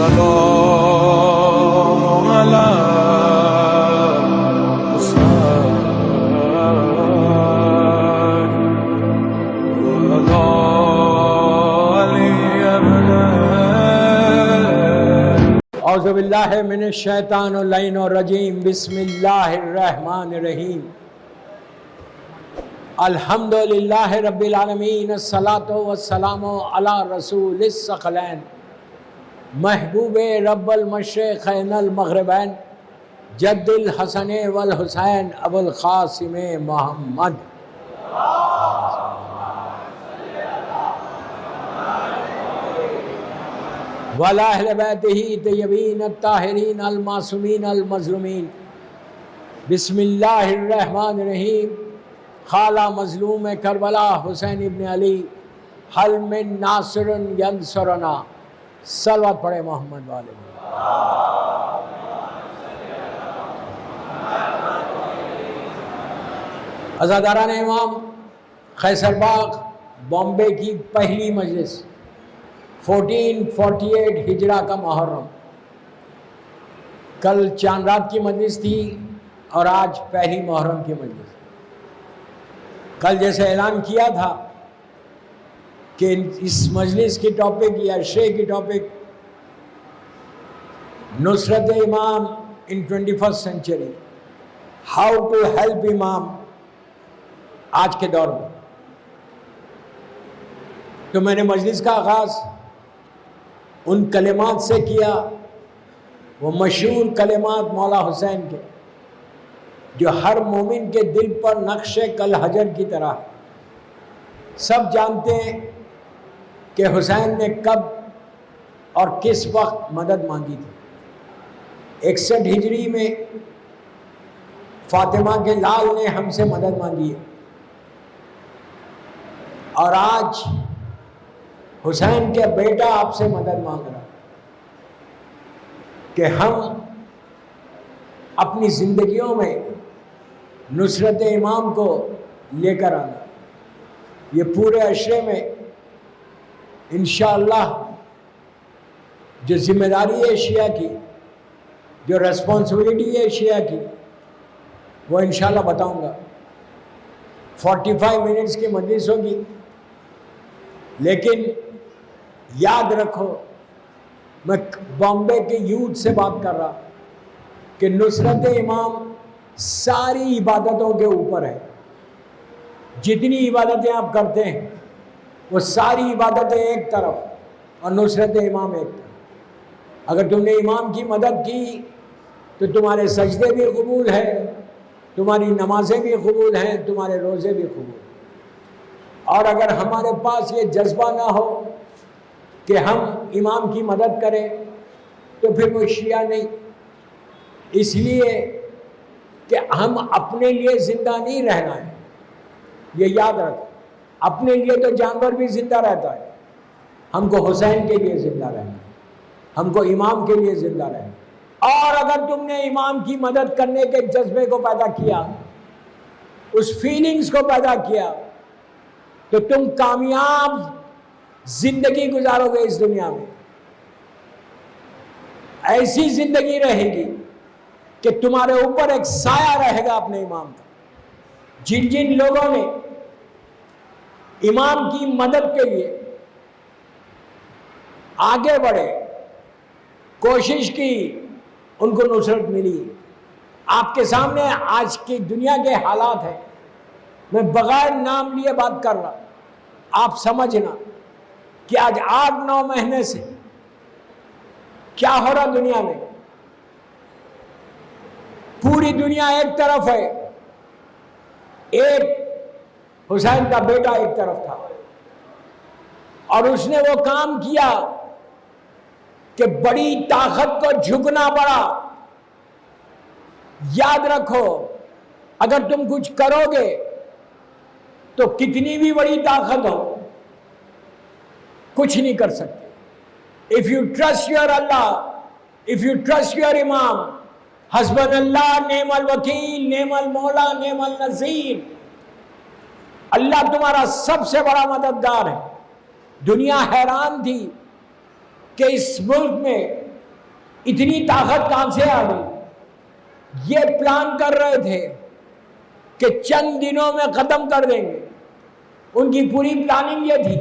السلام على اعوذ باللہ من الشیطان اللعین الرجیم بسم اللہ الرحمن الرحیم الحمدللہ رب العالمین الصلاۃ والسلام علی رسول الثقلین محبوب رب المشرقین المغربین جد الحسن والحسین ابو القاسم محمد وعلی اہل بیتہ طیبین الطاہرین المعصومین المظلومین بسم اللہ الرحمن الرحیم خالہ مظلوم کربلا حسین ابن علی حل من ناصر ینصرنا صلوات پڑھے محمد والے عزاداران امام قیصر باغ بامبے کی پہلی مجلس 1448 ہجرہ کا محرم، کل چاند رات کی مجلس تھی اور آج پہلی محرم کی مجلس۔ کل جیسے اعلان کیا تھا کہ اس مجلس کی ٹاپک یا شے کی topic Nusrat Imam in 21st century, how to help Imam آج کے دور میں۔ تو میں نے مجلس کا آغاز ان کلمات سے کیا، وہ مشہور کلمات مولا حسین کے جو ہر مومن کے دل پر نقش کل حجر کی طرح۔ سب جانتے ہیں کہ حسین نے کب اور کس وقت مدد مانگی تھی۔ 61 ہجری میں فاطمہ کے لال نے ہم سے مدد مانگی ہے، اور آج حسین کے بیٹا آپ سے مدد مانگ رہا کہ ہم اپنی زندگیوں میں نصرت امام کو لے کر آنا۔ یہ پورے عشرے میں انشاءاللہ جو ذمہ داری ہے شیعہ کی، جو ریسپانسبلٹی ہے شیعہ کی، وہ انشاءاللہ بتاؤں گا۔ 45 منٹس کی مجلس ہوگی، لیکن یاد رکھو میں بامبے کے یوتھ سے بات کر رہا کہ نصرت امام ساری عبادتوں کے اوپر ہے۔ جتنی عبادتیں آپ کرتے ہیں وہ ساری عبادتیں ایک طرف اور نصرت امام ایک طرف۔ اگر تم نے امام کی مدد کی تو تمہارے سجدے بھی قبول ہیں، تمہاری نمازیں بھی قبول ہیں، تمہارے روزے بھی قبول ہیں۔ اور اگر ہمارے پاس یہ جذبہ نہ ہو کہ ہم امام کی مدد کریں تو پھر وہ شیعہ نہیں۔ اس لیے کہ ہم اپنے لیے زندہ نہیں رہنا ہے، یہ یاد رکھو۔ اپنے لیے تو جانور بھی زندہ رہتا ہے، ہم کو حسین کے لیے زندہ رہنا ہے، ہم کو امام کے لیے زندہ رہنا ہے۔ اور اگر تم نے امام کی مدد کرنے کے جذبے کو پیدا کیا، اس فیلنگز کو پیدا کیا، تو تم کامیاب زندگی گزارو گے اس دنیا میں۔ ایسی زندگی رہے گی کہ تمہارے اوپر ایک سایہ رہے گا اپنے امام کا۔ جن جن لوگوں نے امام کی مدد کے لیے آگے بڑھے، کوشش کی، ان کو نصرت ملی۔ آپ کے سامنے آج کی دنیا کے حالات ہیں، میں بغیر نام لیے بات کر رہا، آپ سمجھنا کہ آج 8-9 مہینے سے کیا ہو رہا دنیا میں۔ پوری دنیا ایک طرف ہے، ایک حسین کا بیٹا ایک طرف تھا، اور اس نے وہ کام کیا کہ بڑی طاقت کو جھکنا پڑا۔ یاد رکھو اگر تم کچھ کرو گے تو کتنی بھی بڑی طاقت ہو کچھ نہیں کر سکتے۔ If you trust your Allah, if you trust your Imam, حسبنا اللہ نعم الوکیل نعم المولا نعم النصیر، اللہ تمہارا سب سے بڑا مددگار ہے۔ دنیا حیران تھی کہ اس ملک میں اتنی طاقت کہاں سے آ گئی؟ یہ پلان کر رہے تھے کہ چند دنوں میں ختم کر دیں گے. ان کی پوری پلاننگ یہ تھی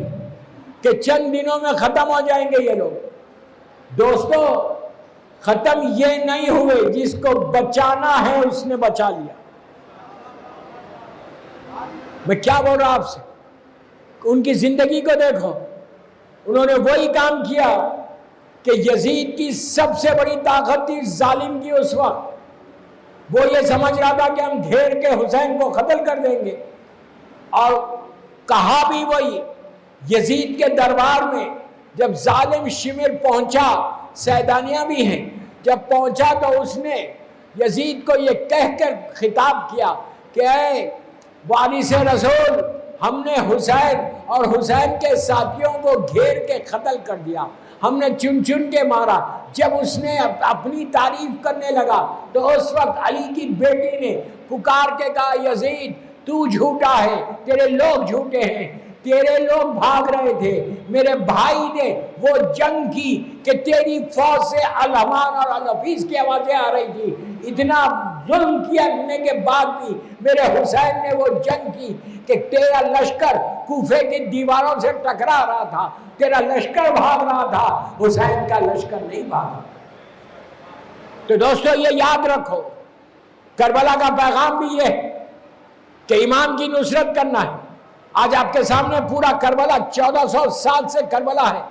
کہ چند دنوں میں ختم ہو جائیں گے یہ لوگ. دوستو ختم یہ نہیں ہوئے، جس کو بچانا ہے اس نے بچا لیا. میں کیا بول رہا آپ سے؟ ان کی زندگی کو دیکھو، انہوں نے وہی کام کیا کہ یزید کی سب سے بڑی طاقت تھی ظالم کی اس وقت. وہ یہ سمجھ رہا تھا کہ ہم گھیر کے حسین کو قتل کر دیں گے، اور کہا بھی وہی. یزید کے دربار میں جب ظالم شمر پہنچا، سیدانیہ بھی ہیں، جب پہنچا تو اس نے یزید کو یہ کہہ کر خطاب کیا کہ اے وارث رسول، ہم نے حسین اور حسین کے ساتھیوں کو گھیر کے قتل کر دیا، ہم نے چن چن کے مارا. جب اس نے اپنی تعریف کرنے لگا تو اس وقت علی کی بیٹی نے پکار کے کہا یزید تو جھوٹا ہے، تیرے لوگ جھوٹے ہیں، تیرے لوگ بھاگ رہے تھے، میرے بھائی نے وہ جنگ کی کہ تیری فوج سے الحمان اور الحفیظ کی آوازیں آ رہی تھی. اتنا ظلم کیا کرنے کے بعد بھی میرے حسین نے وہ جنگ کی کہ تیرا لشکر کوفے کی دیواروں سے ٹکرا رہا تھا، تیرا لشکر بھاگ رہا تھا، حسین کا لشکر نہیں بھاگا. تو دوستو یہ یاد رکھو، کربلا کا پیغام بھی یہ ہے کہ امام کی نصرت کرنا ہے. آج آپ کے سامنے پورا کربلا 1400 سال سے کربلا ہے.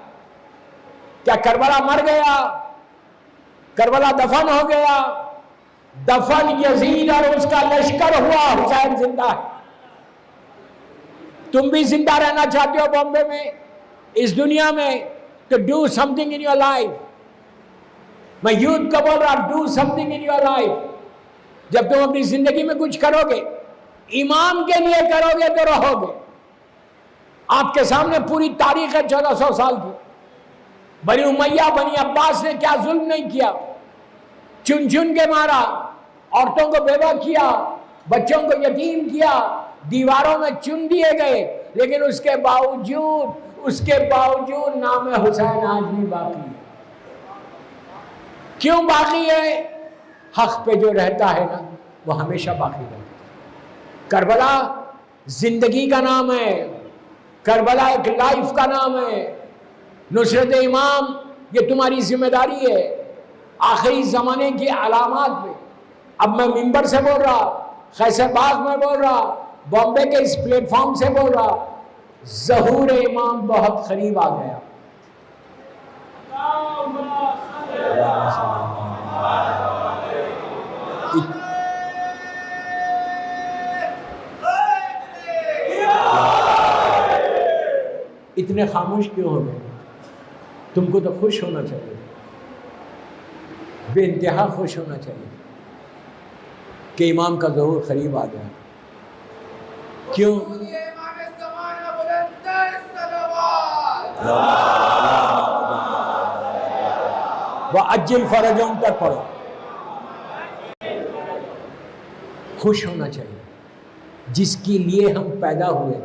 کیا کربلا مر گیا؟ کربلا دفن ہو گیا؟ دفن یزید اور اس کا لشکر ہوا، حسین زندہ ہے. تم بھی زندہ رہنا چاہتے ہو بامبے میں، اس دنیا میں، تو do some thing in your life. میں یوتھ کو بول رہا، do some thing in your life. جب تم اپنی زندگی میں کچھ کرو گے، امام کے لیے کرو گے تو رہو گے. آپ کے سامنے پوری تاریخ ہے 1400 سال کی. بنی امیہ بنی عباس نے کیا ظلم نہیں کیا، چن چن کے مارا، عورتوں کو بیوہ کیا، بچوں کو یتیم کیا، دیواروں میں چن دیے گئے. لیکن اس کے باوجود نام حسین آج بھی باقی ہے. کیوں باقی ہے؟ حق پہ جو رہتا ہے نا وہ ہمیشہ باقی رہتا ہے. کربلا زندگی کا نام ہے، کربلا ایک لائف کا نام ہے. نصرت امام یہ تمہاری ذمہ داری ہے. آخری زمانے کی علامات میں اب میں ممبر سے بول رہا، خیسر باغ میں بول رہا، بامبے کے اس پلیٹ فارم سے بول رہا، ظہور امام بہت قریب آ گیا. اتنے خاموش کیوں ہو گئے؟ تم کو تو خوش ہونا چاہیے، بے انتہا خوش ہونا چاہیے کہ امام کا ظہور قریب آ گیا. کیوں؟ وَعَجِّلْ فَرَجَهُمْ تک پڑھو. خوش ہونا چاہیے جس کے لیے ہم پیدا ہوئے،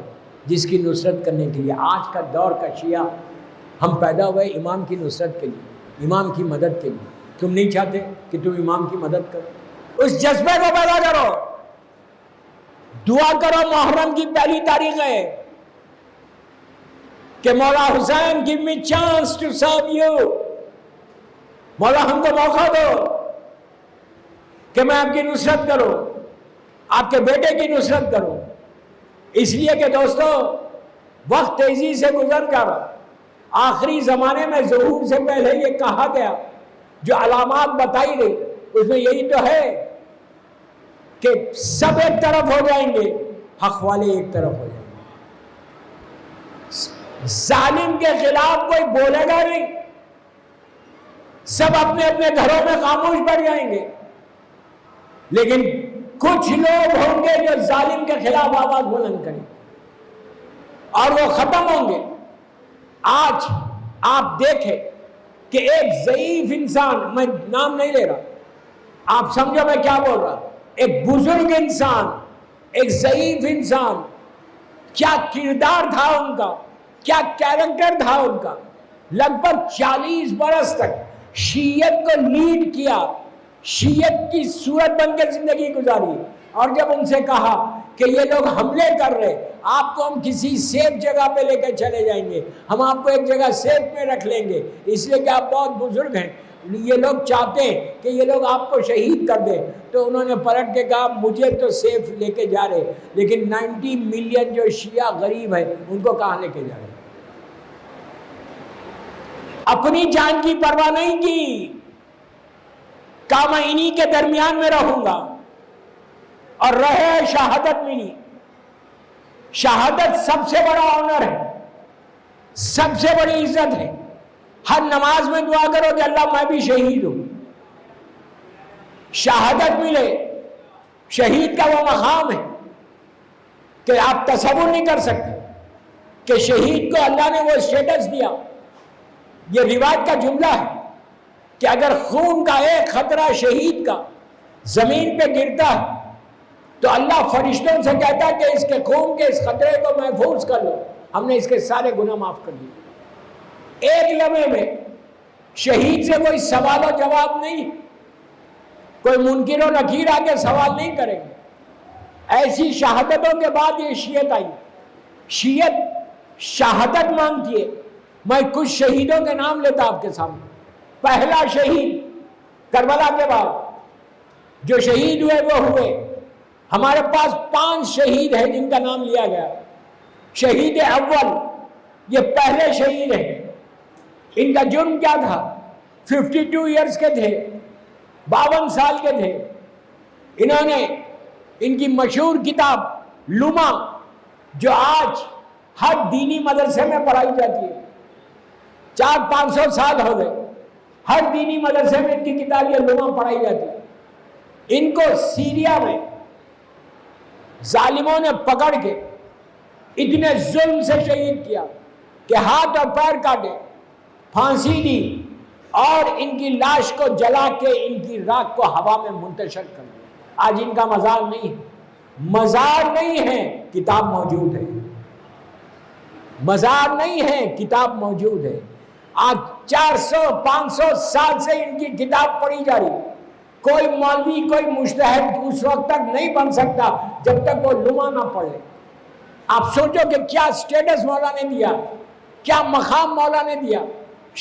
جس کی نصرت کرنے کے لیے. آج کا دور کا شیعہ ہم پیدا ہوئے امام کی نصرت کے لیے، امام کی مدد کے لیے. تم نہیں چاہتے کہ تم امام کی مدد کرو؟ اس جذبے کو پیدا کرو. دعا کرو، محرم کی پہلی تاریخ ہے کہ مولا حسین give me chance to serve you. مولا ہم کو موقع دو کہ میں آپ کی نصرت کروں، آپ کے بیٹے کی نصرت کروں. اس لیے کہ دوستو وقت تیزی سے گزر کر آخری زمانے میں ظہور سے پہلے یہ کہا گیا، جو علامات بتائی گئی اس میں یہی تو ہے کہ سب ایک طرف ہو جائیں گے، حق والے ایک طرف ہو جائیں گے. ظالم کے خلاف کوئی بولے گا نہیں، سب اپنے اپنے گھروں میں خاموش بیٹھ جائیں گے. لیکن کچھ لوگ ہوں گے جو ظالم کے خلاف آواز بلند کریں اور وہ ختم ہوں گے. آج آپ دیکھیں کہ ایک ضعیف انسان، میں نام نہیں لے رہا، آپ سمجھو میں کیا بول رہا، ایک بزرگ انسان، ایک ضعیف انسان، کیا کردار تھا ان کا، کیا کیریکٹر تھا ان کا. لگ بھگ 40 برس تک شیعت کو لیڈ کیا، شیعت کی صورت بن کے زندگی گزاری، اور جب ان سے کہا کہ یہ لوگ حملے کر رہے، آپ کو ہم کسی سیف جگہ پہ لے کے چلے جائیں گے، ہم آپ کو ایک جگہ سیف میں رکھ لیں گے، اس لیے کہ آپ بہت بزرگ ہیں، یہ لوگ چاہتے ہیں کہ یہ لوگ آپ کو شہید کر دیں، تو انہوں نے پلٹ کے کہا مجھے تو سیف لے کے جا رہے، لیکن 90 ملین جو شیعہ غریب ہے ان کو کہاں لے کے جا رہے؟ اپنی جان کی پرواہ نہیں کی، کہا میں انہی کے درمیان میں رہوں گا، اور رہے شہادت ملی۔ شہادت سب سے بڑا آنر ہے، سب سے بڑی عزت ہے۔ ہر نماز میں دعا کرو کہ اللہ میں بھی شہید ہوں، شہادت ملے۔ شہید کا وہ مقام ہے کہ آپ تصور نہیں کر سکتے کہ شہید کو اللہ نے وہ اسٹیٹس دیا۔ یہ روایت کا جملہ ہے کہ اگر خون کا ایک قطرہ شہید کا زمین پہ گرتا ہے تو اللہ فرشتوں سے کہتا ہے کہ اس کے خون کے اس قطرے کو محفوظ کر لو، ہم نے اس کے سارے گناہ معاف کر دیے۔ ایک لمحے میں شہید سے کوئی سوال و جواب نہیں، کوئی منکر و نکیر آ کے سوال نہیں کریں گے۔ ایسی شہادتوں کے بعد یہ شیعت آئی۔ شیعت شہادت مانگتی ہے۔ میں کچھ شہیدوں کے نام لیتا آپ کے سامنے۔ پہلا شہید کربلا کے بعد جو شہید ہوئے وہ ہوئے، ہمارے پاس 5 شہید ہیں جن کا نام لیا گیا۔ شہید اول یہ پہلے شہید ہیں۔ ان کا جرم کیا تھا؟ 52 ایئرز کے تھے، 52 سال کے تھے۔ انہوں نے ان کی مشہور کتاب لما، جو آج ہر دینی مدرسے میں پڑھائی جاتی ہے، 400-500 سال ہو گئے، ہر دینی مدرسے میں ان کی کتاب یہ لما پڑھائی جاتی ہے۔ ان کو سیریا میں ظالموں نے پکڑ کے اتنے ظلم سے شہید کیا کہ ہاتھ اور پیر کاٹے، پھانسی دی، اور ان کی لاش کو جلا کے ان کی راکھ کو ہوا میں منتشر کر دیا۔ آج ان کا مزار نہیں ہے، مزار نہیں ہے، کتاب موجود ہے۔ مزار نہیں ہے، کتاب موجود ہے۔ آج 400-500 سال سے ان کی کتاب پڑھی جا رہی۔ کوئی مولوی، کوئی مجتہد اس وقت تک نہیں بن سکتا جب تک وہ لما نہ پڑھ لے۔ آپ سوچو کہ کیا سٹیٹس مولا نے دیا، کیا مقام مولا نے دیا۔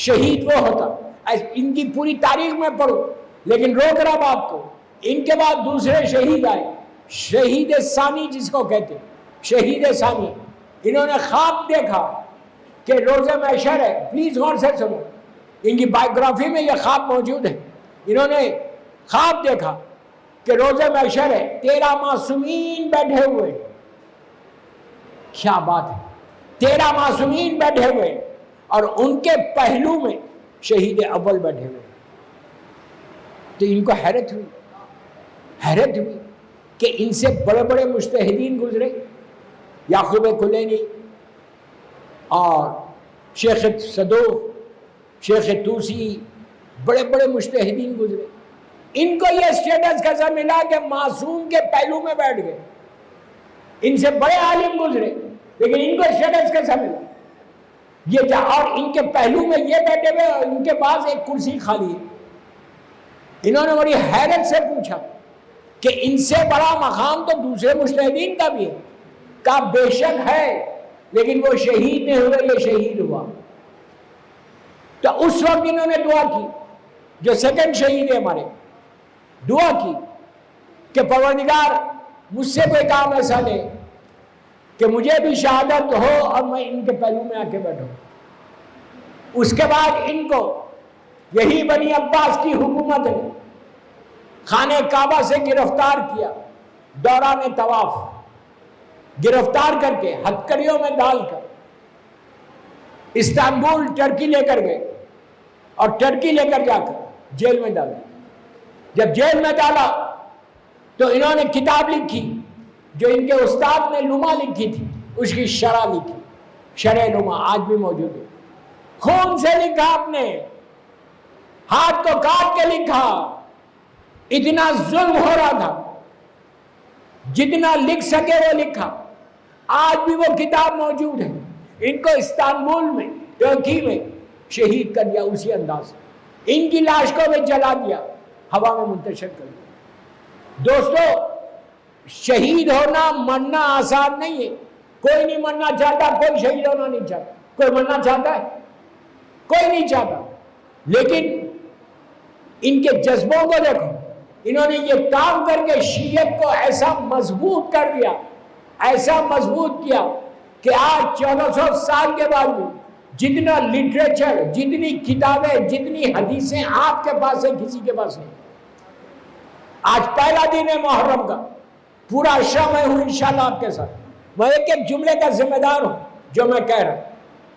شہید وہ ہوتا، ان کی پوری تاریخ میں پڑھو، لیکن روک رہا بات کو۔ ان کے بعد دوسرے شہید آئے، شہید ثانی جس کو کہتے ہیں، شہید ثانی۔ انہوں نے خواب دیکھا کہ روز محشر ہے۔ پلیز غور سے سنو، ان کی بائیوگرافی میں یہ خواب موجود ہے۔ انہوں نے خواب دیکھا کہ روز محشر ہے، 13 معصومین بیٹھے ہوئے۔ کیا بات ہے، 13 معصومین بیٹھے ہوئے، اور ان کے پہلو میں شہید اول بیٹھے ہوئے۔ تو ان کو حیرت ہوئی کہ ان سے بڑے بڑے مجتہدین گزرے، یعقوب کلینی اور شیخ صدوق، شیخ توسی، بڑے بڑے مجتہدین گزرے۔ ان کو یہ اسٹیٹس کیسا ملا کہ معصوم کے پہلو میں بیٹھ گئے؟ ان سے بڑے عالم گزرے، لیکن ان کو اسٹیٹس کیسا ملا؟ یہ اور ان کے پہلو میں یہ بیٹھے ہوئے، اور ان کے پاس ایک کرسی خالی ہے۔ انہوں نے بڑی حیرت سے پوچھا کہ ان سے بڑا مقام تو دوسرے مجتہدین کا بھی ہے۔ کہا بے شک ہے، لیکن وہ شہید نہیں ہوئے، یہ شہید ہوا۔ تو اس وقت انہوں نے دعا کی، جو سیکنڈ شہید ہے ہمارے، دعا کی کہ پروردگار مجھ سے کوئی کام ایسا لے کہ مجھے بھی شہادت ہو اور میں ان کے پہلو میں آ کے بیٹھوں۔ اس کے بعد ان کو یہی بنی عباس کی حکومت نے خانہ کعبہ سے گرفتار کیا، دوران طواف گرفتار کر کے ہتھکڑیوں میں ڈال کر استنبول ٹرکی لے کر گئے، اور ٹرکی لے کر جا کر جیل میں ڈال دیا۔ جب جیل میں ڈالا تو انہوں نے کتاب لکھی جو ان کے استاد نے لما لکھی تھی، اس کی شرح لکھی، شرح لما آج بھی موجود ہے۔ خون سے لکھا، اپنے ہاتھ کو کاٹ کے لکھا۔ اتنا ظلم ہو رہا تھا، جتنا لکھ سکے وہ لکھا۔ آج بھی وہ کتاب موجود ہے۔ ان کو استنبول میں، ترکی میں شہید کر دیا اسی انداز سے۔ ان کی لاش کو بھی جلا دیا، ہوا میں منتشر کر دیا۔ دوستو، شہید ہونا مرنا آسان نہیں ہے، کوئی نہیں مرنا چاہتا، کوئی شہید ہونا نہیں چاہتا۔ کوئی مرنا چاہتا ہے؟ کوئی نہیں چاہتا، لیکن ان کے جذبوں کو دیکھو، انہوں نے یہ کام کر کے شیعت کو ایسا مضبوط کر دیا، ایسا مضبوط کیا کہ آج 1400 سال کے بعد بھی جتنا لٹریچر، جتنی کتابیں، جتنی حدیثیں آپ کے پاس ہیں کسی کے پاس نہیں۔ آج پہلا دن ہے محرم کا، پورا عشرہ میں ہوں انشاءاللہ آپ کے ساتھ۔ میں ایک ایک جملے کا ذمہ دار ہوں جو میں کہہ رہا ہوں،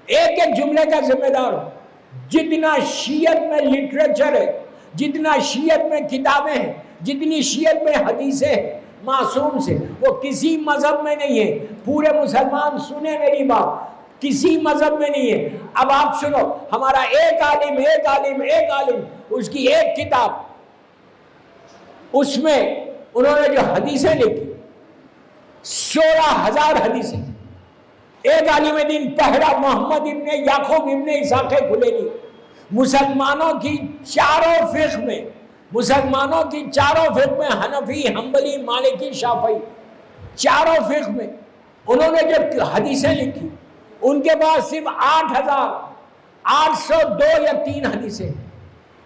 ایک ایک جملے کا ذمہ دار ہوں۔ جتنا شیعت میں لٹریچر ہے، جتنا شیعت میں کتابیں ہیں، جتنی شیعت میں حدیثیں ہیں معصوم سے، وہ کسی مذہب میں نہیں ہے۔ پورے مسلمان سنیں میری بات، کسی مذہب میں نہیں ہے۔ اب آپ سنو، ہمارا ایک عالم، اس کی ایک کتاب، اس میں انہوں نے جو حدیثیں لکھی 16,000 حدیثیں۔ ایک عالم دین پہلا محمد ابن یعقوب ابن اسحاق کلینی، مسلمانوں کی چاروں فقہ میں حنفی، حنبلی، مالکی، شافعی، چاروں فقہ میں انہوں نے جو حدیثیں لکھی، ان کے پاس صرف 8,802 یا 3 حدیثیں،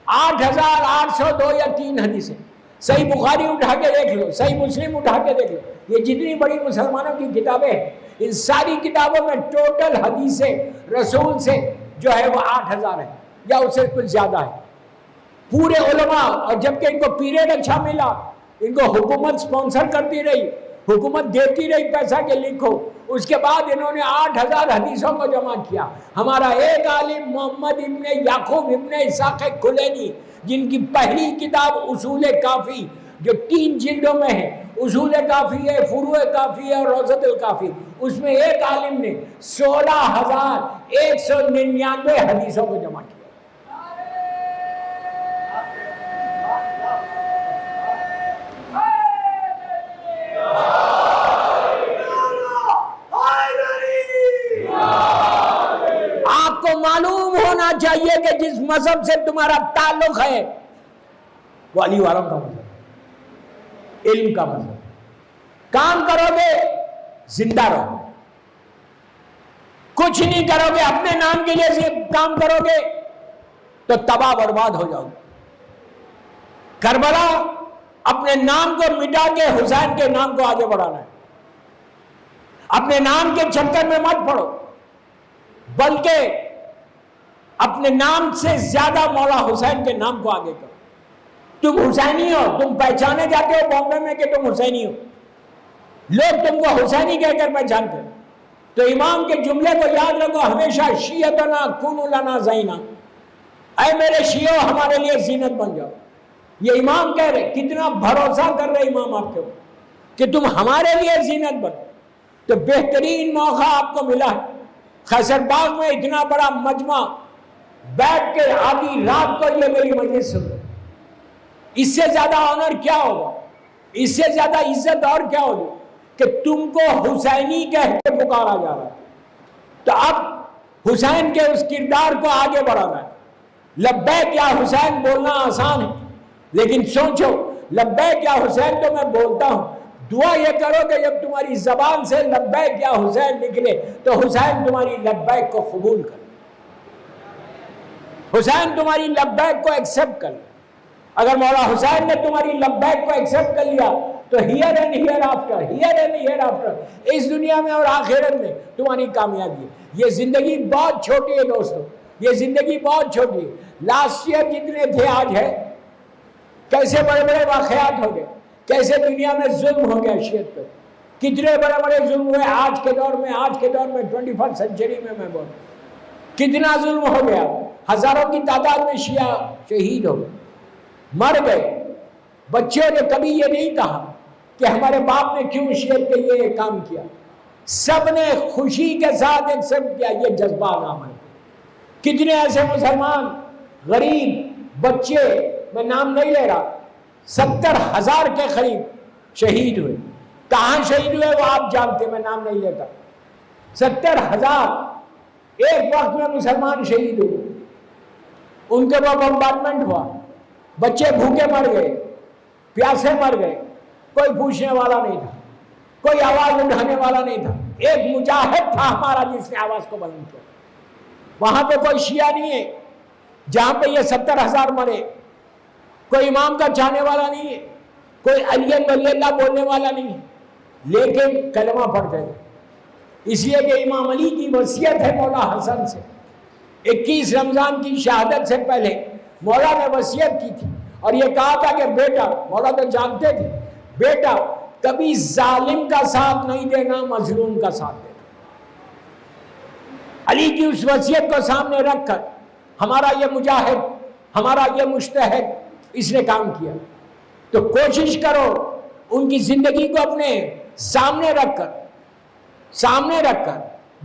8,802 یا 3 حدیثیں۔ صحیح بخاری اٹھا کے دیکھ لو، صحیح مسلم اٹھا کے دیکھ لو، یہ جتنی بڑی مسلمانوں کی کتابیں ہیں، ان ساری کتابوں میں ٹوٹل حدیثیں رسول سے جو ہے وہ 8,000 ہے یا اس سے کچھ زیادہ ہے۔ پورے علماء، اور جبکہ ان کو پیریڈ اچھا ملا، ان کو حکومت سپانسر کرتی رہی، حکومت دیتی رہی پیسہ کہ لکھو، اس کے بعد انہوں نے 8,000 حدیثوں کو جمع کیا۔ ہمارا ایک عالم محمد ابن یعقوب ابن اسحاق کلینی، جن کی پہلی کتاب اصول کافی جو 3 جلدوں میں ہے، اصول کافی ہے، فروع کافی ہے اور روضۃ الکافی، اس میں ایک عالم نے 16,199 حدیثوں کو جمع کیا۔ آپ کو معلوم ہونا چاہیے کہ جس مذہب سے تمہارا تعلق ہے وہ علی والوں کا مذہب، علم کا مذہب۔ کام کرو گے زندہ رہو، کچھ نہیں کرو گے، اپنے نام کے لیے کام کرو گے تو تباہ برباد ہو جاؤ گے۔ کربلا اپنے نام کو مٹا کے حسین کے نام کو آگے بڑھانا ہے۔ اپنے نام کے چکر میں مت پڑو، بلکہ اپنے نام سے زیادہ مولا حسین کے نام کو آگے کرو۔ تم حسینی ہو، تم پہچانے جاتے ہو بامبے میں کہ تم حسینی ہو، لوگ تم کو حسینی کہہ کر پہچانتے ہیں۔ تو امام کے جملے کو یاد رکھو ہمیشہ، شیعتنا کونوا لنا زینا، اے میرے شیعوں ہمارے لیے زینت بن جاؤ۔ یہ امام کہہ رہے، کتنا بھروسہ کر رہے امام آپ کے اوپر کہ تم ہمارے لیے زینت بنو۔ تو بہترین موقع آپ کو ملا ہے، خیصر باغ میں اتنا بڑا مجمع بیٹھ کے آدھی رات کو یہ میری مجلس سن، اس سے زیادہ آنر کیا ہوگا، اس سے زیادہ عزت اور کیا ہوگی کہ تم کو حسینی کہہ کے پکارا جا رہا ہے۔ تو اب حسین کے اس کردار کو آگے بڑھانا ہے۔ لبیک یا حسین بولنا آسان ہے، لیکن سوچو، لبیک یا حسین تو میں بولتا ہوں، دعا یہ کرو کہ جب تمہاری زبان سے لبیک یا حسین نکلے تو حسین تمہاری لبیک کو قبول کر، حسین تمہاری لبیک کو ایکسپٹ کر۔ اگر مولا حسین نے تمہاری لبیک کو ایکسپٹ کر لیا تو ہیئر اینڈ ہیئر آفٹر، اس دنیا میں اور آخرت میں تمہاری کامیابی ہے۔ یہ زندگی بہت چھوٹی ہے دوستو، یہ زندگی بہت چھوٹی ہے۔ لاسٹ ایئر جتنے تھے آج ہے، کیسے بڑے بڑے واقعات ہو گئے، کیسے دنیا میں ظلم ہو گیا شیعت پر، کتنے بڑے بڑے ظلم ہوئے آج کے دور میں 21 سنچری میں میں بول، کتنا ظلم ہو گیا، ہزاروں کی تعداد میں شیعہ شہید ہو گئے، مر گئے۔ بچوں نے کبھی یہ نہیں کہا کہ ہمارے باپ نے کیوں شیعت کے لیے یہ کام کیا، سب نے خوشی کے ساتھ ایکسپٹ کیا۔ یہ جذبہ نام ہے۔ کتنے ایسے مسلمان غریب بچے، میں نام نہیں لے رہا، 70,000 کے قریب شہید ہوئے۔ کہاں شہید ہوئے وہ آپ جانتے، میں نام نہیں لیتا۔ 70,000 ایک وقت میں مسلمان شہید ہوئے۔ ان کے وہ بمبارڈمنٹ ہوا، بچے بھوکے مر گئے، پیاسے مر گئے، کوئی پوچھنے والا نہیں تھا، کوئی آواز اٹھانے والا نہیں تھا۔ ایک مجاہد تھا ہمارا جس نے آواز کو بلند کیا۔ وہاں پہ کوئی شیعہ نہیں ہے جہاں پہ یہ 70,000 مرے، کوئی امام کا چاہنے والا نہیں ہے، کوئی علی ولی اللہ بولنے والا نہیں ہے، لیکن کلمہ پڑھتے تھے۔ اس لیے کہ امام علی کی وصیت ہے مولا حسن سے، 21 رمضان کی شہادت سے پہلے مولا نے وصیت کی تھی اور یہ کہا تھا کہ بیٹا، مولا تو جانتے تھے، بیٹا کبھی ظالم کا ساتھ نہیں دینا، مظلوم کا ساتھ دینا۔ علی کی اس وصیت کو سامنے رکھ کر ہمارا یہ مجاہد، ہمارا یہ مجتہد، اس نے کام کیا۔ تو کوشش کرو ان کی زندگی کو اپنے سامنے رکھ کر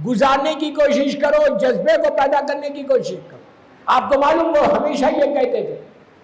گزارنے کی کوشش کرو، جذبے کو پیدا کرنے کی کوشش کرو۔ آپ کو معلوم وہ ہمیشہ یہ کہتے تھے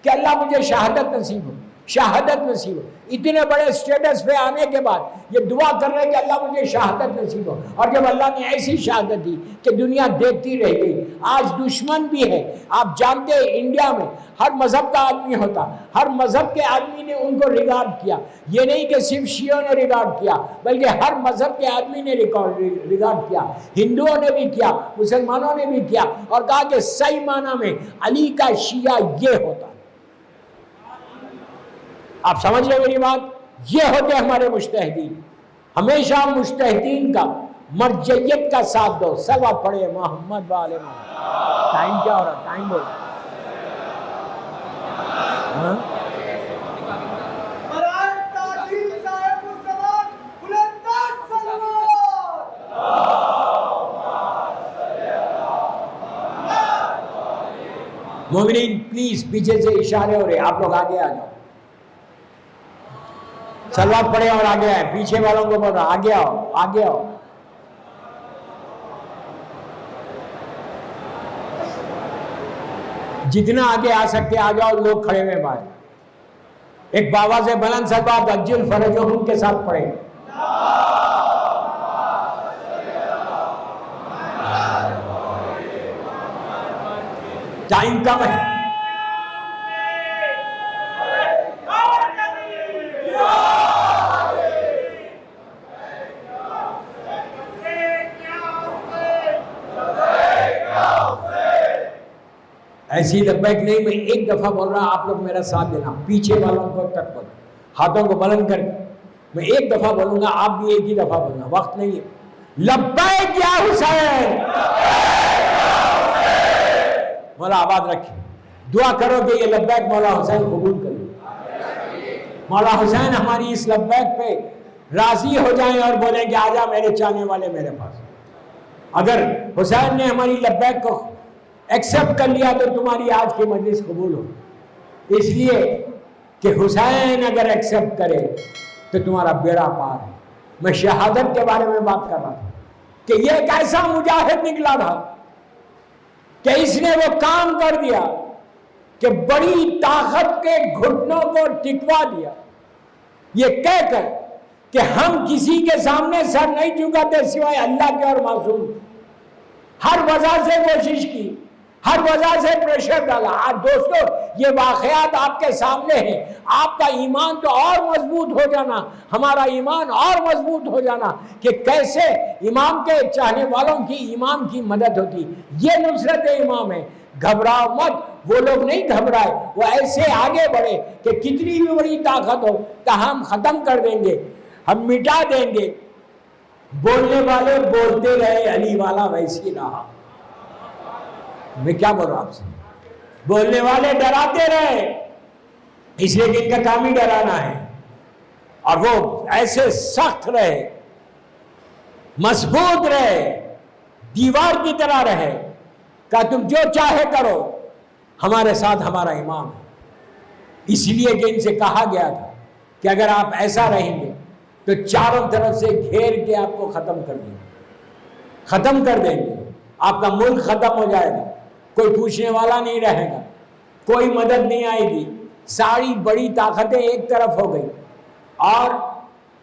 کہ اللہ مجھے شہادت نصیب ہو، شہادت نصیب ہو۔ اتنے بڑے سٹیٹس پہ آنے کے بعد یہ دعا کر رہے کہ اللہ مجھے شہادت نصیب ہو، اور جب اللہ نے ایسی شہادت دی کہ دنیا دیکھتی رہ گئی۔ آج دشمن بھی ہے، آپ جانتے ہیں انڈیا میں ہر مذہب کا آدمی ہوتا، ہر مذہب کے آدمی نے ان کو ریگارڈ کیا۔ یہ نہیں کہ صرف شیعوں نے ریگارڈ کیا، بلکہ ہر مذہب کے آدمی نے ریگارڈ کیا، ہندوؤں نے بھی کیا، مسلمانوں نے بھی کیا، اور کہا کہ صحیح معنی میں علی کا شیعہ یہ ہوتا ہے۔ آپ سمجھ لیں میری بات؟ یہ ہوتے ہمارے مجتہدین۔ ہمیشہ مجتہدین کا مرجعیت کا ساتھ دو۔ صلوات پڑھے محمد والے محمد۔ ٹائم کیا ہو رہا؟ ٹائم بولو۔ مومنین پلیز پیچھے سے اشارے ہو رہے، آپ لوگ آگے آ جاؤ، صلوات پڑھے اور آگے آئے۔ پیچھے والوں کو بول رہا آگے آؤ، آگے آؤ۔ جتنا آگے آ سکتے آ جاؤ، لوگ کھڑے ہوئے باہر۔ ایک باواز بلند صلوات اجل فرجہم کے ساتھ پڑھے۔ ٹائم کم ہے۔ ایسی لبیک نہیں، میں ایک دفعہ بول رہا، آپ لوگ میرا ساتھ دینا، پیچھے والوں کو تک بولو، ہاتھوں کو بلند کر کے میں ایک دفعہ بولوں گا، آپ بھی ایک ہی دفعہ بولنا، وقت نہیں ہے۔ لبیک یا حسین، مولا آباد رکھے، دعا کرو کہ یہ لبیک مولا حسین قبول کرے، مولا حسین ہماری اس لبیک پہ راضی ہو جائیں اور بولیں کہ آجا میرے چاہنے والے میرے پاس۔ اگر حسین نے ہماری لبیک کو ایکسپٹ کر لیا تو تمہاری آج کی مجلس قبول ہو، اس لیے کہ حسین اگر ایکسپٹ کرے تو تمہارا بیڑا پار ہے۔ میں شہادت کے بارے میں بات کر رہا تھا کہ یہ ایک ایسا مجاہد نکلا تھا کہ اس نے وہ کام کر دیا کہ بڑی طاقت کے گھٹنوں کو ٹکوا دیا، یہ کہہ کر کہ ہم کسی کے سامنے سر نہیں جھکاتے سوائے اللہ کے اور معصوم۔ ہر وجہ سے کوشش کی، ہر وجہ سے پریشر ڈالا۔ آج دوستو یہ واقعات آپ کے سامنے ہیں، آپ کا ایمان تو اور مضبوط ہو جانا، ہمارا ایمان اور مضبوط ہو جانا کہ کیسے امام کے چاہنے والوں کی امام کی مدد ہوتی۔ یہ نصرت امام ہے۔ گھبراؤ مت، وہ لوگ نہیں گھبرائے، وہ ایسے آگے بڑھے کہ کتنی بھی بڑی طاقت ہو کہ ہم ختم کر دیں گے، ہم مٹا دیں گے۔ بولنے والے بولتے رہے، علی والا ویسی رہا۔ میں کیا بول رہا ہوں آپ سے؟ بولنے والے ڈراتے رہے، اس لیے کہ ان کا کام ہی ڈرانا ہے، اور وہ ایسے سخت رہے، مضبوط رہے، دیوار کی طرح رہے، کہ تم جو چاہے کرو، ہمارے ساتھ ہمارا امام ہے۔ اس لیے کہ ان سے کہا گیا تھا کہ اگر آپ ایسا رہیں گے تو چاروں طرف سے گھیر کے آپ کو ختم کر دیں گے، ختم کر دیں گے، آپ کا ملک ختم ہو جائے گا، کوئی پوچھنے والا نہیں رہے گا، کوئی مدد نہیں آئے گی، ساری بڑی طاقتیں ایک طرف ہو گئی اور